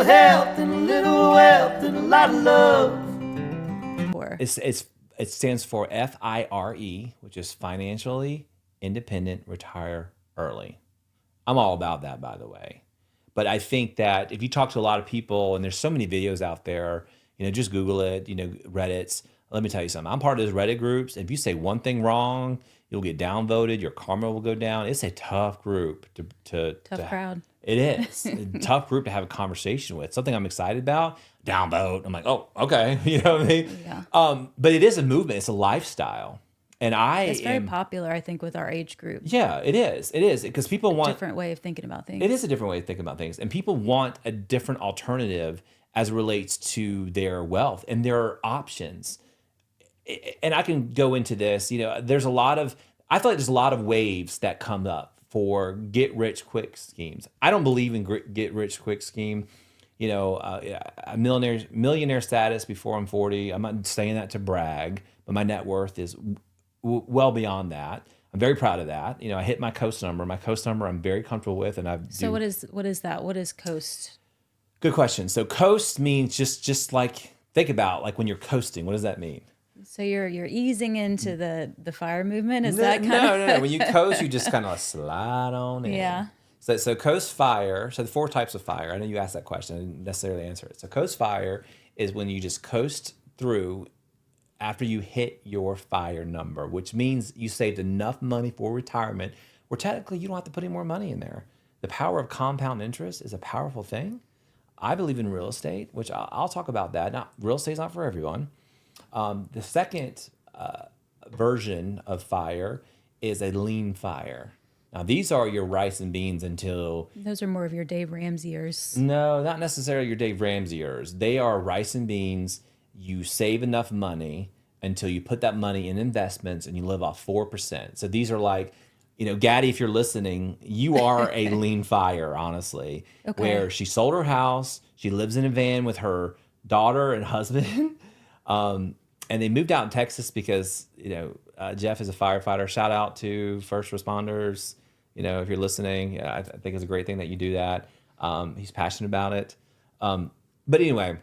health and a little wealth and a lot of love. It stands for F.I.R.E, which is financially independent, retire early. I'm all about that, by the way. But I think that if you talk to a lot of people, and there's so many videos out there, just Google it, Reddit's. Let me tell you something. I'm part of those Reddit groups. If you say one thing wrong, you'll get downvoted. Your karma will go down. It's a tough group Tough crowd. It is a tough group to have a conversation with. Something I'm excited about, downvote. I'm like, oh, okay. You know what I mean? Yeah. But it is a movement. It's a lifestyle. And it's very popular, I think, with our age group. Yeah, it is. It is because people want a different way of thinking about things. It is a different way of thinking about things, and people want a different alternative as it relates to their wealth and their options. And I can go into this. There's a lot of. I feel like there's a lot of waves that come up for get rich quick schemes. I don't believe in get rich quick scheme. A millionaire status before I'm 40. I'm not saying that to brag, but my net worth is well beyond that. I'm very proud of that. I hit my coast number. My coast number I'm very comfortable with, and So what is that? What is coast? Good question. So coast means just like think about like when you're coasting. What does that mean? So you're easing into the FIRE movement. Is that kind no? When you coast, you just kind of slide on in. Yeah. So coast FIRE. So the 4 types of FIRE. I know you asked that question. I didn't necessarily answer it. So coast FIRE is when you just coast through after you hit your FIRE number, which means you saved enough money for retirement where technically you don't have to put any more money in there. The power of compound interest is a powerful thing. I believe in real estate, which I'll talk about that. Real estate's not for everyone. The second version of FIRE is a lean FIRE. Now, these are your rice and beans until... Those are more of your Dave Ramsey years. No, not necessarily your Dave Ramsey years. They are rice and beans. You save enough money until you put that money in investments and you live off 4%. So these are like, Gaddy, if you're listening, you are a lean FIRE, honestly, okay. Where she sold her house. She lives in a van with her daughter and husband. And they moved out in Texas because, Jeff is a firefighter. Shout out to first responders. If you're listening, I think it's a great thing that you do that. He's passionate about it. But anyway,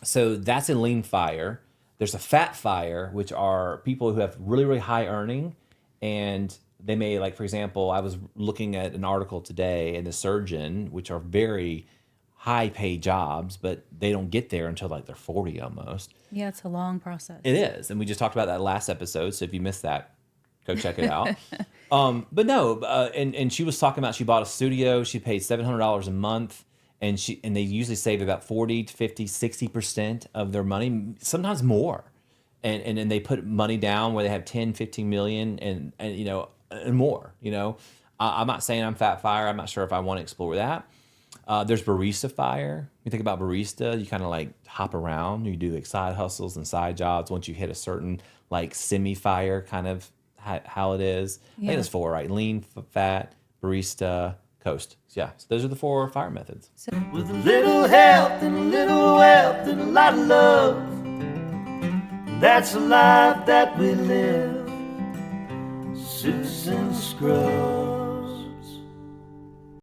so that's a lean FIRE. There's a fat FIRE, which are people who have really, really high earning. And they may, like, for example, I was looking at an article today in the surgeon, which are very high paid jobs, but they don't get there until like they're 40 almost. Yeah, it's a long process. It is. And we just talked about that last episode. So if you missed that, go check it out. But no, and she was talking about, she bought a studio. She paid $700 a month. And they usually save about 40 to 50, 60% of their money, sometimes more. And then they put money down where they have 10, 15 million and more, I'm not saying I'm fat FIRE. I'm not sure if I want to explore that. There's Barista FIRE. You think about Barista, you kind of like hop around. You do like side hustles and side jobs. Once you hit a certain like semi-FIRE kind of how it is. Yeah. I think there's 4, right? Lean, fat, Barista, coast. Yeah, so those are the 4 FIRE methods. With a little health and a little wealth and a lot of love, that's the life that we live. Suits and scrubs.